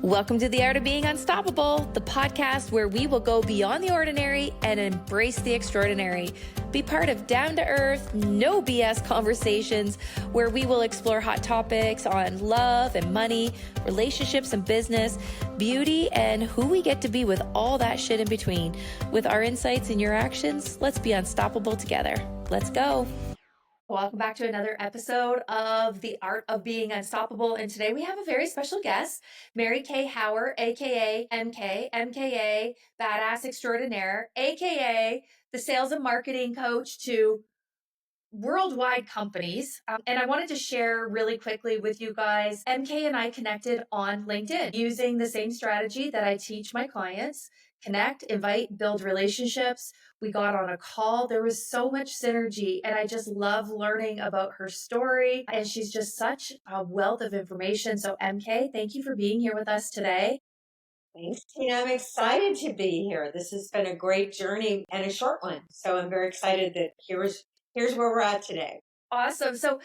Welcome to The Art of Being Unstoppable, the podcast where we will go beyond the ordinary and embrace the extraordinary. Be part of down-to-earth, no BS conversations where we will explore hot topics on love and money, relationships and business, beauty, and who we get to be with all that shit in between. With our insights and your actions, let's be unstoppable together. Let's go. Welcome back to another episode of The Art of Being Unstoppable. And today we have a very special guest, Mary Kay Hauer, aka MK, MKA, Badass Extraordinaire, aka the sales and marketing coach to worldwide companies. And I wanted to share really quickly with you guys, MK and I connected on LinkedIn using the same strategy that I teach my clients: connect, invite, build relationships. We got on a call. There was so much synergy, and I just love learning about her story. And she's just such a wealth of information. So MK, thank you for being here with us today. Thanks, Tina. I'm excited to be here. This has been a great journey and a short one. So I'm very excited that here's where we're at today. Awesome. So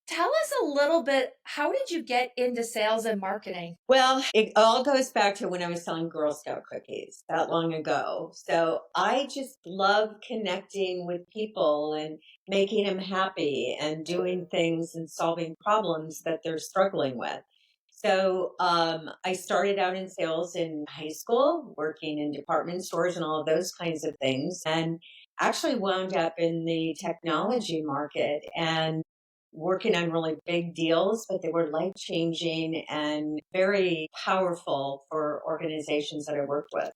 tell us a little bit, how did you get into sales and marketing? Well, it all goes back to when I was selling Girl Scout cookies that long ago. So I just love connecting with people and making them happy and doing things and solving problems that they're struggling with. So I started out in sales in high school, working in department stores and all of those kinds of things, and actually wound up in the technology market and working on really big deals, but they were life changing and very powerful for organizations that I worked with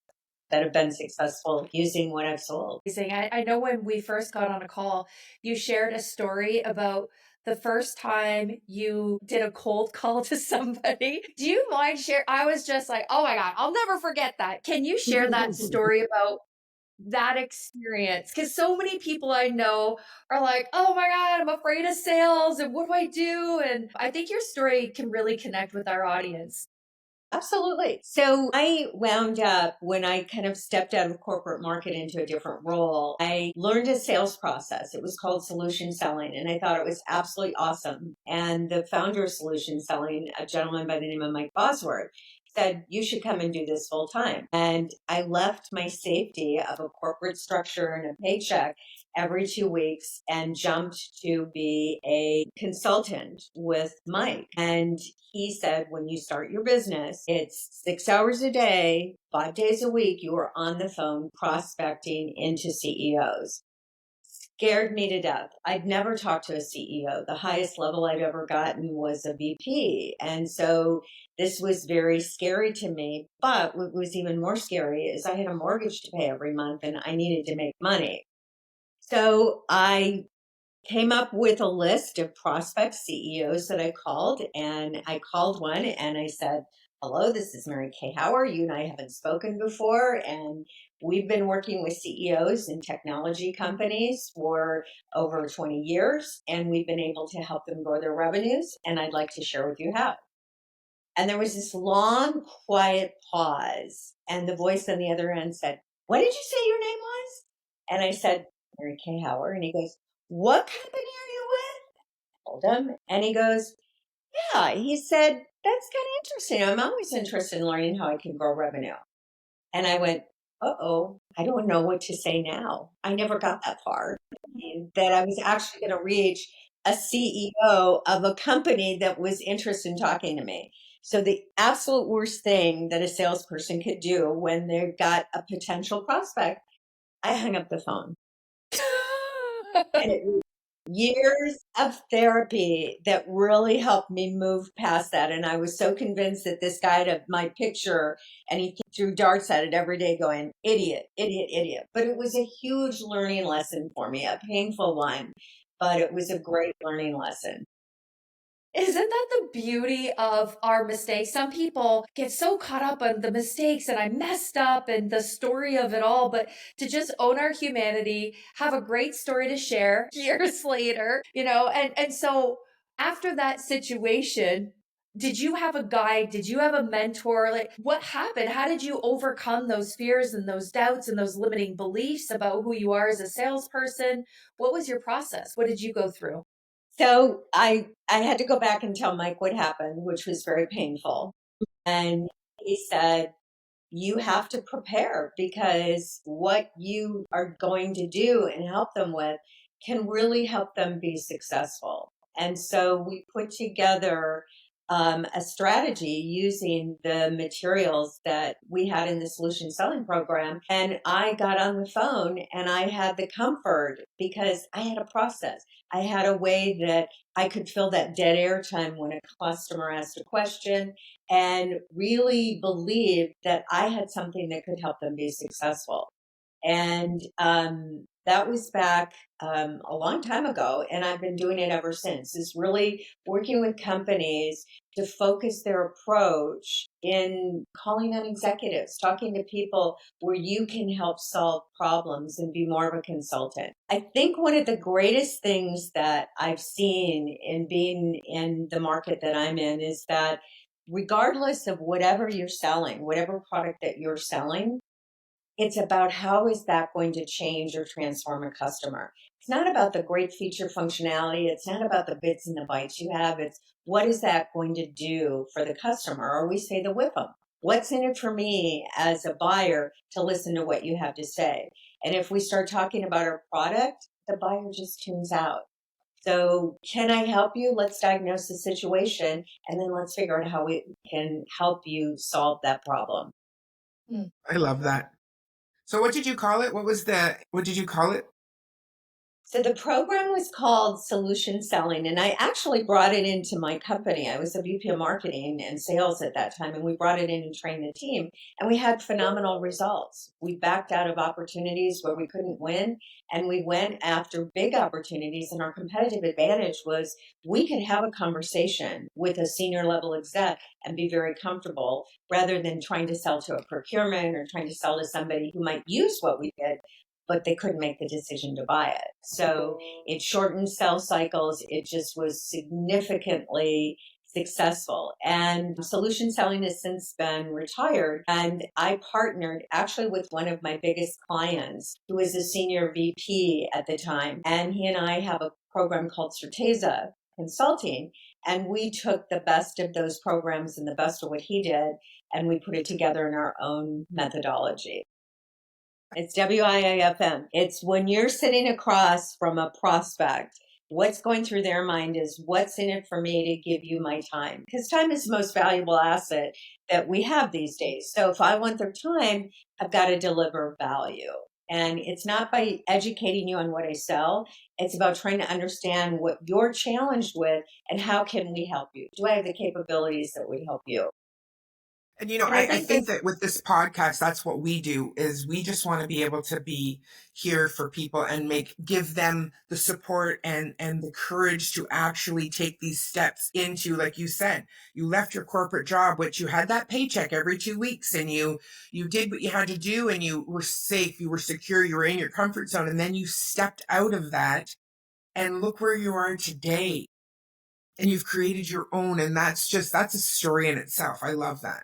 that have been successful using what I've sold. I know when we first got on a call, you shared a story about the first time you did a cold call to somebody. Do you mind share? I was just like, oh my God, I'll never forget that. Can you share that story about that experience? Because so many people I know are like, oh my God, I'm afraid of sales and what do I do? And I think your story can really connect with our audience. Absolutely. So I wound up when I kind of stepped out of corporate market into a different role. I learned a sales process. It was called solution selling, and I thought it was absolutely awesome. And the founder of solution selling, a gentleman by the name of Mike Bosworth, said, you should come and do this full time. And I left my safety of a corporate structure and a paycheck every 2 weeks and jumped to be a consultant with Mike. And he said, when you start your business, it's 6 hours a day, 5 days a week, you are on the phone prospecting into CEOs. Scared me to death. I'd never talked to a CEO. The highest level I'd ever gotten was a VP. And so this was very scary to me. But what was even more scary is I had a mortgage to pay every month and I needed to make money. So I came up with a list of prospect CEOs that I called, and I called one and I said, hello, this is Mary Kay Hauer. You and I haven't spoken before, and we've been working with CEOs in technology companies for over 20 years, and we've been able to help them grow their revenues, and I'd like to share with you how. And there was this long, quiet pause, and the voice on the other end said, what did you say your name was? And I said, Mary Kay Hauer. And he goes, what company are you with? I told him. And he goes, yeah. He said, that's kind of interesting. I'm always interested in learning how I can grow revenue. And I went, uh-oh, I don't know what to say now. I never got that far. That I was actually going to reach a CEO of a company that was interested in talking to me. So the absolute worst thing that a salesperson could do when they've got a potential prospect, I hung up the phone. And it was years of therapy that really helped me move past that. And I was so convinced that this guy had my picture and he threw darts at it every day going, idiot, idiot, idiot. But it was a huge learning lesson for me, a painful one, but it was a great learning lesson. Isn't that the beauty of our mistakes? Some people get so caught up on the mistakes and I messed up and the story of it all, but to just own our humanity, have a great story to share years later, and so after that situation, did you have a guide? Did you have a mentor? Like, what happened? How did you overcome those fears and those doubts and those limiting beliefs about who you are as a salesperson? What was your process? What did you go through? So I had to go back and tell Mike what happened, which was very painful. And he said, you have to prepare because what you are going to do and help them with can really help them be successful. And so we put together a strategy using the materials that we had in the solution selling program. And I got on the phone and I had the comfort because I had a process. I had a way that I could fill that dead air time when a customer asked a question and really believed that I had something that could help them be successful. And that was back a long time ago, and I've been doing it ever since. Is really working with companies to focus their approach in calling on executives, talking to people where you can help solve problems and be more of a consultant. I think one of the greatest things that I've seen in being in the market that I'm in is that regardless of whatever you're selling, whatever product that you're selling, it's about how is that going to change or transform a customer. It's not about the great feature functionality. It's not about the bits and the bytes you have. It's what is that going to do for the customer? Or we say the whip them. What's in it for me as a buyer to listen to what you have to say? And if we start talking about our product, the buyer just tunes out. So, can I help you? Let's diagnose the situation and then let's figure out how we can help you solve that problem. I love that. So what did you call it? What did you call it? So the program was called Solution Selling, and I actually brought it into my company. I was a VP of marketing and sales at that time, and we brought it in and trained the team, and we had phenomenal results. We backed out of opportunities where we couldn't win, and we went after big opportunities. And our competitive advantage was we could have a conversation with a senior level exec and be very comfortable rather than trying to sell to a procurement or trying to sell to somebody who might use what we did but they couldn't make the decision to buy it. So it shortened sales cycles. It just was significantly successful. And solution selling has since been retired. And I partnered actually with one of my biggest clients who was a senior VP at the time. And he and I have a program called Certeza Consulting. And we took the best of those programs and the best of what he did, and we put it together in our own methodology. It's WIAFM. It's when you're sitting across from a prospect, what's going through their mind is what's in it for me to give you my time? Because time is the most valuable asset that we have these days. So if I want their time, I've got to deliver value. And it's not by educating you on what I sell. It's about trying to understand what you're challenged with and how can we help you? Do I have the capabilities that would help you? And And I I think think that's that with this podcast, that's what we do is we just want to be able to be here for people and give them the support and the courage to actually take these steps into, like you said, you left your corporate job, which you had that paycheck every 2 weeks, and you did what you had to do, and you were safe, you were secure, you were in your comfort zone, and then you stepped out of that, and look where you are today. And you've created your own, and that's a story in itself. I love that.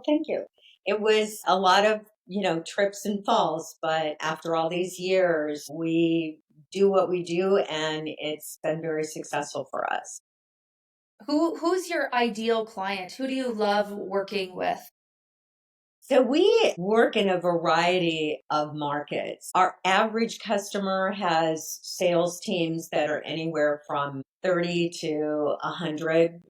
Thank you. It was a lot of, trips and falls, but after all these years, we do what we do and it's been very successful for us. Who's your ideal client? Who do you love working with? So we work in a variety of markets. Our average customer has sales teams that are anywhere from 30 to 100.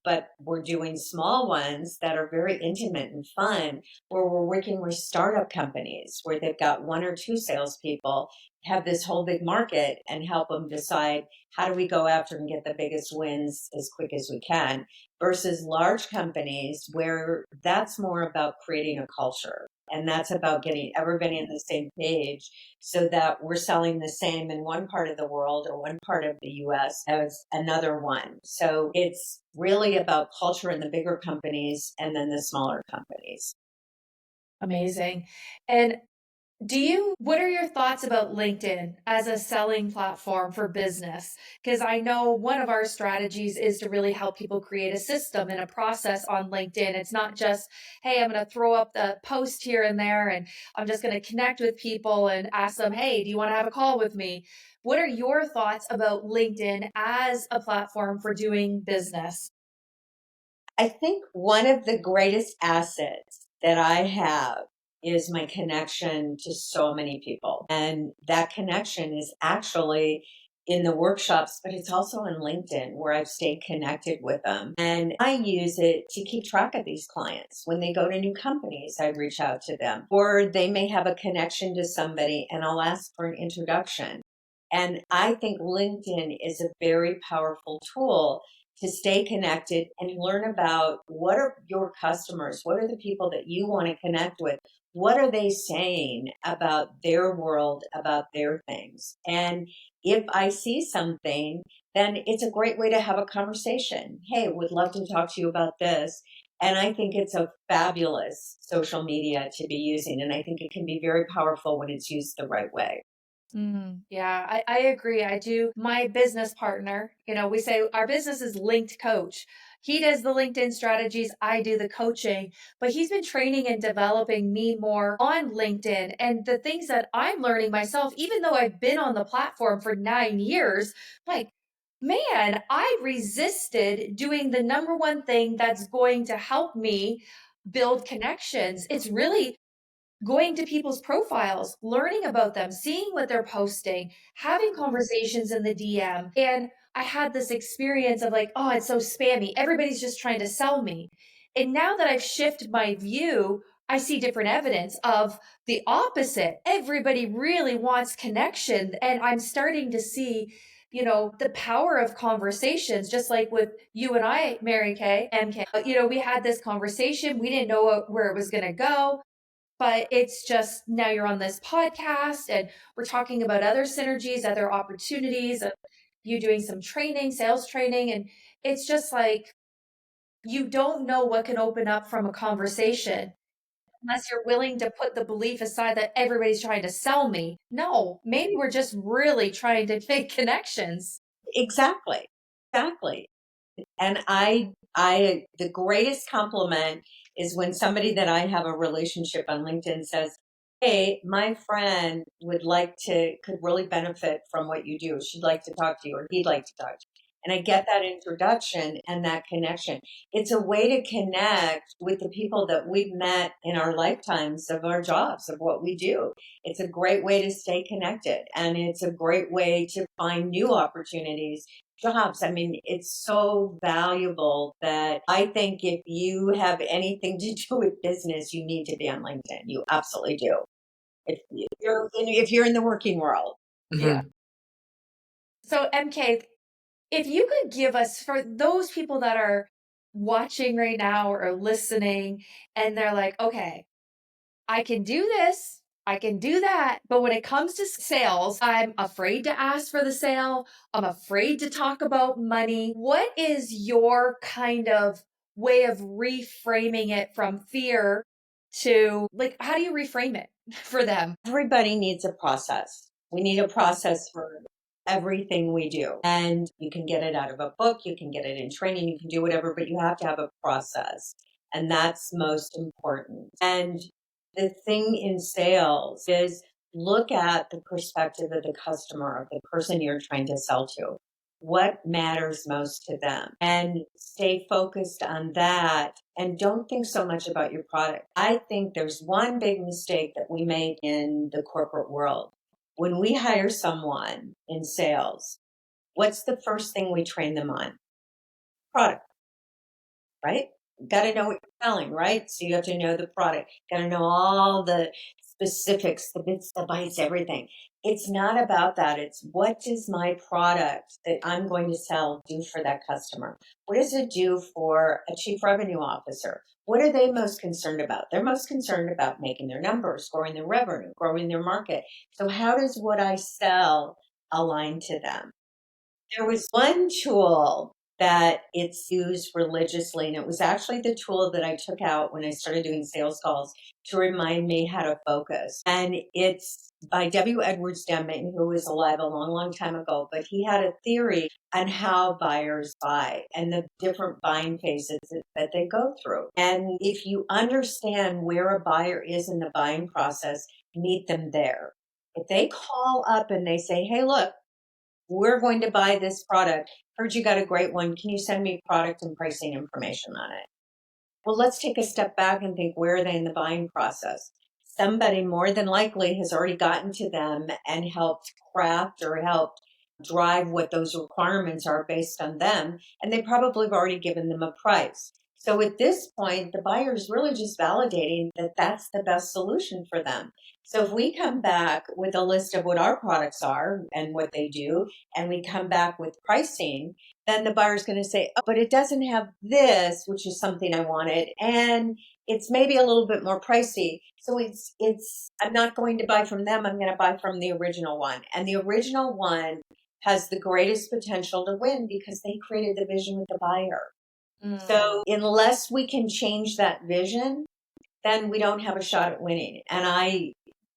But we're doing small ones that are very intimate and fun, where we're working with startup companies where they've got one or two salespeople, have this whole big market, and help them decide how do we go after and get the biggest wins as quick as we can versus large companies where that's more about creating a culture. And that's about getting everybody on the same page so that we're selling the same in one part of the world or one part of the US as another one. So it's really about culture in the bigger companies and then the smaller companies. Amazing. And what are your thoughts about LinkedIn as a selling platform for business? Because I know one of our strategies is to really help people create a system and a process on LinkedIn. It's not just, hey, I'm going to throw up the post here and there and I'm just going to connect with people and ask them, hey, do you want to have a call with me? What are your thoughts about LinkedIn as a platform for doing business? I think one of the greatest assets that I have is my connection to so many people. And that connection is actually in the workshops, but it's also in LinkedIn where I've stayed connected with them. And I use it to keep track of these clients. When they go to new companies, I reach out to them, or they may have a connection to somebody and I'll ask for an introduction. And I think LinkedIn is a very powerful tool to stay connected and learn about what are your customers, what are the people that you want to connect with, what are they saying about their world, about their things. And if I see something, then it's a great way to have a conversation. Hey, would love to talk to you about this. And I think it's a fabulous social media to be using. And I think it can be very powerful when it's used the right way. Yeah, I agree. I do. My business partner, we say our business is linked coach. He does the LinkedIn strategies, I do the coaching, but he's been training and developing me more on LinkedIn. And the things that I'm learning myself, even though I've been on the platform for 9 years, like, man, I resisted doing the number one thing that's going to help me build connections. It's really going to people's profiles, learning about them, seeing what they're posting, having conversations in the DM. And I had this experience of like, oh, it's so spammy. Everybody's just trying to sell me. And now that I've shifted my view, I see different evidence of the opposite. Everybody really wants connection. And I'm starting to see, the power of conversations, just like with you and I, Mary Kay, MK. We had this conversation. We didn't know where it was going to go, but it's just now you're on this podcast and we're talking about other synergies, other opportunities of you doing some training, sales training. And it's just like you don't know what can open up from a conversation unless you're willing to put the belief aside that everybody's trying to sell me. No, maybe we're just really trying to make connections. Exactly. Exactly. And the greatest compliment is when somebody that I have a relationship on LinkedIn says, "Hey, my friend could really benefit from what you do. She'd like to talk to you, or he'd like to talk to you." And I get that introduction and that connection. It's a way to connect with the people that we've met in our lifetimes of our jobs, of what we do. It's a great way to stay connected, and it's a great way to find new opportunities, jobs. I mean, it's so valuable that I think if you have anything to do with business, you need to be on LinkedIn. You absolutely do. If you're in the working world. Yeah. Mhm. So, MK, if you could give us, for those people that are watching right now or listening, and they're like, okay, I can do this, I can do that. But when it comes to sales, I'm afraid to ask for the sale. I'm afraid to talk about money. What is your kind of way of reframing it from fear to like, how do you reframe it for them? Everybody needs a process. We need a process for everything we do. And you can get it out of a book, you can get it in training, you can do whatever, but you have to have a process. And that's most important. And the thing in sales is look at the perspective of the customer, of the person you're trying to sell to. What matters most to them? And stay focused on that and don't think so much about your product. I think there's one big mistake that we make in the corporate world. When we hire someone in sales, what's the first thing we train them on? Product, right? Got to know what you're selling, right? So you have to know the product, got to know all the specifics, the bits, the bytes, everything. It's not about that. It's what does my product that I'm going to sell do for that customer? What does it do for a chief revenue officer? What are they most concerned about? They're most concerned about making their numbers, growing their revenue, growing their market. So how does what I sell align to them? There was one tool that it's used religiously, and it was actually the tool that I took out when I started doing sales calls to remind me how to focus. And it's by W. Edwards Deming, who was alive a long, long time ago, but he had a theory on how buyers buy and the different buying phases that they go through. And if you understand where a buyer is in the buying process, meet them there. If they call up and they say, "Hey, look, we're going to buy this product. Heard you got a great one. Can you send me product and pricing information on it? Well, let's take a step back and think, where are they in the buying process? Somebody more than likely has already gotten to them and helped craft or helped drive what those requirements are based on them. And they probably have already given them a price. So at this point, the buyer is really just validating that that's the best solution for them. So if we come back with a list of what our products are and what they do, and we come back with pricing, then the buyer's going to say, oh, but it doesn't have this, which is something I wanted. And it's maybe a little bit more pricey. So I'm not going to buy from them. I'm going to buy from the original one. And the original one has the greatest potential to win because they created the vision with the buyer. So unless we can change that vision, then we don't have a shot at winning. And I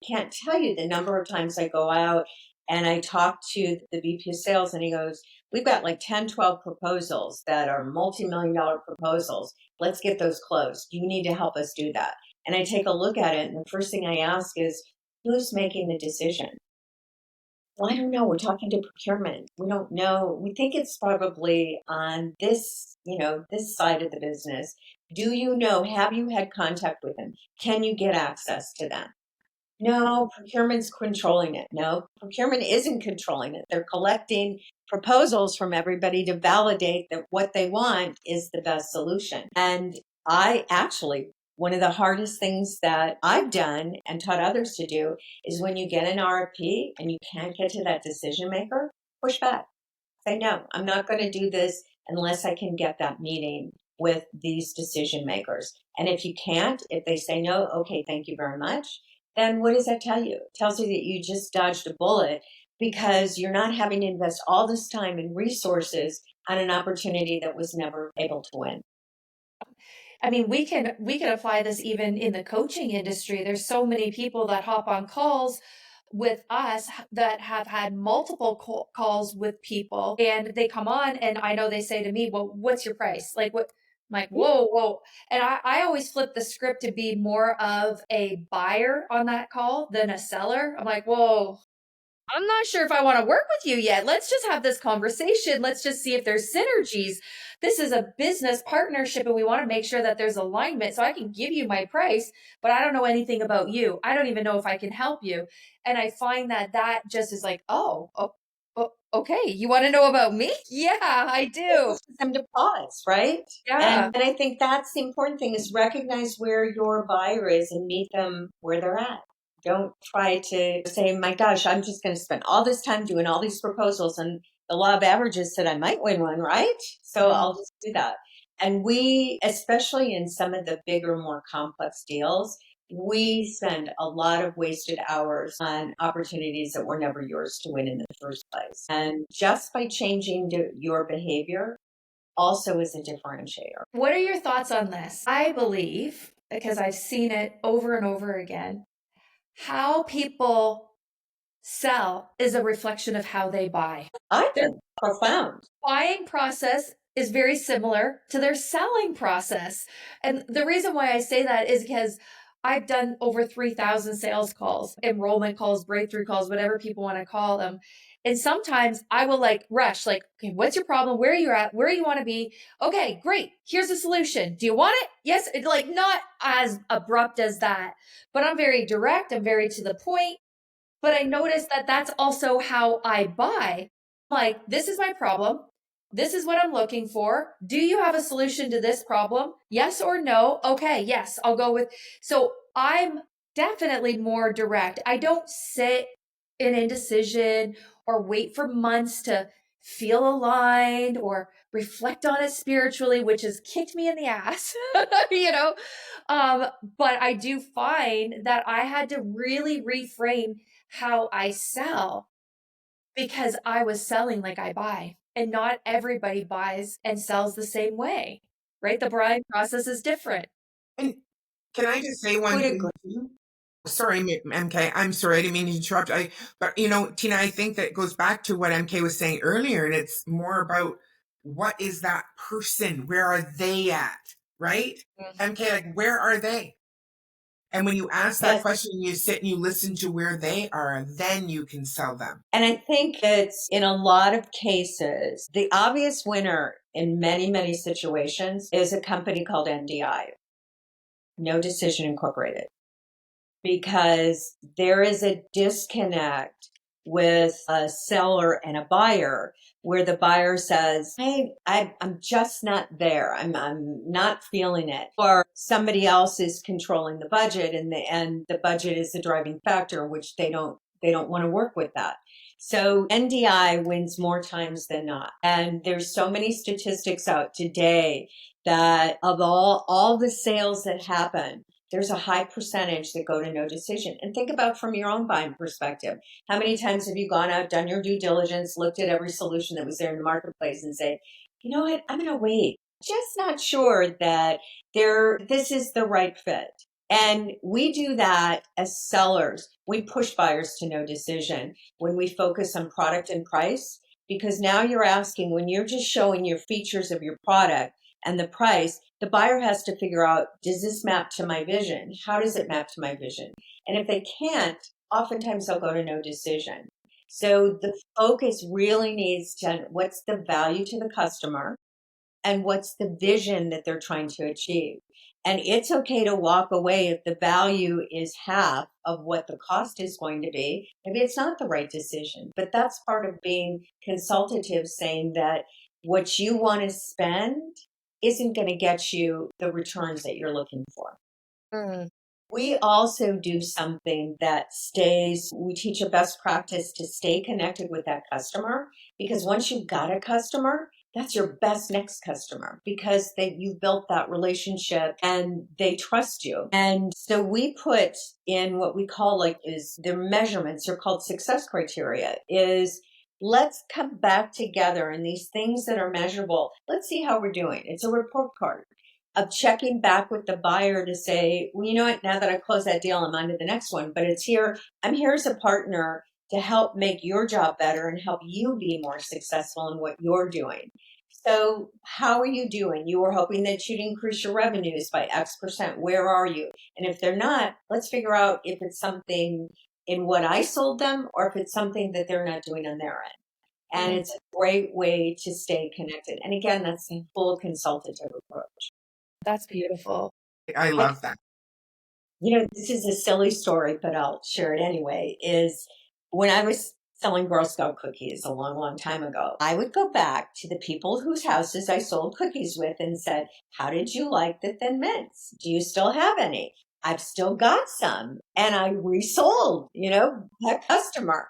can't tell you the number of times I go out and I talk to the VP of sales and he goes, we've got like 10, 12 proposals that are multi-million-dollar proposals. Let's get those closed. You need to help us do that. And I take a look at it. And the first thing I ask is, who's making the decision? Well, I don't know. We're talking to procurement. We don't know. We think it's probably on this, this side of the business. Do you know? Have you had contact with them? Can you get access to them? No, procurement's controlling it. No, procurement isn't controlling it. They're collecting proposals from everybody to validate that what they want is the best solution. And one of the hardest things that I've done and taught others to do is when you get an RFP and you can't get to that decision maker, push back. Say, no, I'm not going to do this unless I can get that meeting with these decision makers. And if you can't, if they say no, okay, thank you very much, then what does that tell you? It tells you that you just dodged a bullet because you're not having to invest all this time and resources on an opportunity that was never able to win. I mean, we can apply this even in the coaching industry. There's so many people that hop on calls with us that have had multiple calls with people, and they come on and I know they say to me, well, what's your price? Like, what? I'm like, whoa. And I always flip the script to be more of a buyer on that call than a seller. I'm like, whoa, I'm not sure if I want to work with you yet. Let's just have this conversation. Let's just see if there's synergies. This is a business partnership and we want to make sure that there's alignment. So I can give you my price, but I don't know anything about you. I don't even know if I can help you. And I find that just is like, oh, okay. You want to know about me? Yeah, I do. It forces them to pause, right? Yeah. And I think that's the important thing is recognize where your buyer is and meet them where they're at. Don't try to say, my gosh, I'm just going to spend all this time doing all these proposals. And the law of averages said I might win one, right? So I'll just do that. And we, especially in some of the bigger, more complex deals, we spend a lot of wasted hours on opportunities that were never yours to win in the first place. And just by changing your behavior also is a differentiator. What are your thoughts on this? I believe, because I've seen it over and over again, how people sell is a reflection of how they buy. I think profound. Buying process is very similar to their selling process. And the reason why I say that is because I've done over 3,000 sales calls, enrollment calls, breakthrough calls, whatever people want to call them. And sometimes I will rush, okay, what's your problem? Where are you at? Where you want to be? Okay, great. Here's a solution. Do you want it? Yes. Not as abrupt as that, but I'm very direct. I'm very to the point. But I noticed that that's also how I buy. Like, this is my problem. This is what I'm looking for. Do you have a solution to this problem? Yes or no? Okay, yes, I'll go with. So I'm definitely more direct. I don't sit in indecision or wait for months to feel aligned or reflect on it spiritually, which has kicked me in the ass, you know? But I do find that I had to really reframe how I sell because I was selling like I buy, and not everybody buys and sells the same way, right? The buying process is different. And can I just say one thing? Sorry, MK. I'm sorry, I didn't mean to interrupt. But Tina, I think that goes back to what MK was saying earlier, and it's more about what is that person? Where are they at? Right? MK, where are they? And when you ask that Yes. question, you sit and you listen to where they are, then you can sell them. And I think it's in a lot of cases, the obvious winner in many, many situations is a company called NDI, No Decision Incorporated, because there is a disconnect with a seller and a buyer where the buyer says, hey, I'm just not there. I'm not feeling it. Or somebody else is controlling the budget and the budget is the driving factor, which they don't want to work with that. So NDI wins more times than not. And there's so many statistics out today that of all the sales that happen, there's a high percentage that go to no decision. And think about from your own buying perspective. How many times have you gone out, done your due diligence, looked at every solution that was there in the marketplace and say, you know what, I'm going to wait. Just not sure that this is the right fit. And we do that as sellers. We push buyers to no decision when we focus on product and price, because now you're asking, when you're just showing your features of your product and the price, the buyer has to figure out, does this map to my vision? How does it map to my vision? And if they can't, oftentimes they'll go to no decision. So the focus really needs to, what's the value to the customer and what's the vision that they're trying to achieve? And it's okay to walk away if the value is half of what the cost is going to be. Maybe it's not the right decision, but that's part of being consultative, saying that what you want to spend isn't going to get you the returns that you're looking for. Mm. We also do something that we teach a best practice to stay connected with that customer, because once you've got a customer, that's your best next customer, because you built that relationship and they trust you. And so we put in what we call is their measurements, they're called success criteria, is let's come back together and these things that are measurable, let's see how we're doing. It's a report card of checking back with the buyer to say, well, you know what, now that I closed that deal, I'm on to the next one. But I'm here as a partner to help make your job better and help you be more successful in what you're doing. So how are you doing? You were hoping that you'd increase your revenues by X%. Where are you? And if they're not, let's figure out if it's something in what I sold them or if it's something that they're not doing on their end. And it's a great way to stay connected. And again, that's a full consultative approach. That's beautiful. I love that. This is a silly story, but I'll share it anyway, is when I was selling Girl Scout cookies a long, long time ago, I would go back to the people whose houses I sold cookies with and said, how did you like the Thin Mints? Do you still have any? I've still got some. And I resold, that customer.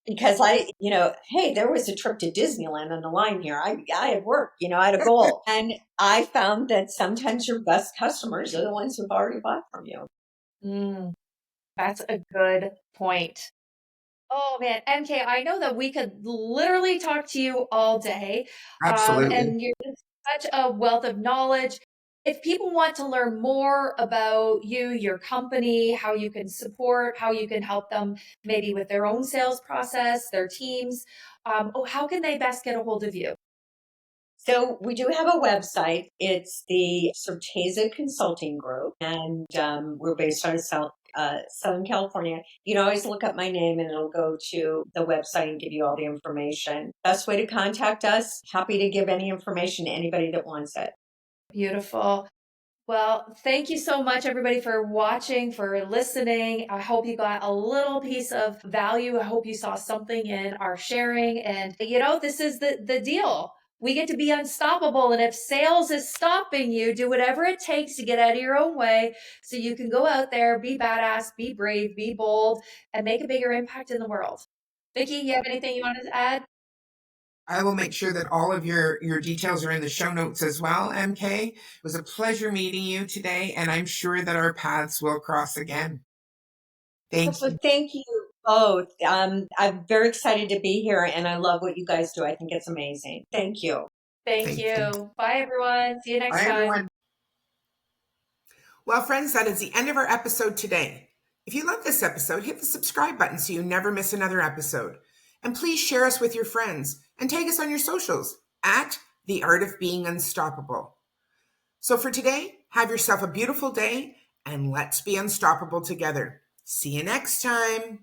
Because hey, there was a trip to Disneyland on the line here. I had work, I had a goal. And I found that sometimes your best customers are the ones who've already bought from you. That's a good point. Oh man, MK, I know that we could literally talk to you all day. Absolutely. And you're just such a wealth of knowledge. If people want to learn more about you, your company, how you can support, how you can help them maybe with their own sales process, their teams, how can they best get a hold of you? So we do have a website. It's the Certeza Consulting Group, and we're based out of Southern California. You can always look up my name and it'll go to the website and give you all the information. Best way to contact us, happy to give any information to anybody that wants it. Beautiful. Well, thank you so much, everybody, for watching, for listening. I hope you got a little piece of value. I hope you saw something in our sharing. And, this is the deal. We get to be unstoppable. And if sales is stopping you, do whatever it takes to get out of your own way so you can go out there, be badass, be brave, be bold, and make a bigger impact in the world. Vicki, you have anything you want to add? I will make sure that all of your details are in the show notes as well, MK. It was a pleasure meeting you today, and I'm sure that our paths will cross again. Thank you. Thank you both. I'm very excited to be here, and I love what you guys do. I think it's amazing. Thank you. Thank you. Bye, everyone. See you next Bye, time. everyone. Well, friends, that is the end of our episode today. If you love this episode, hit the subscribe button so you never miss another episode. And please share us with your friends and tag us on your socials at The Art of Being Unstoppable. So for today, have yourself a beautiful day and let's be unstoppable together. See you next time.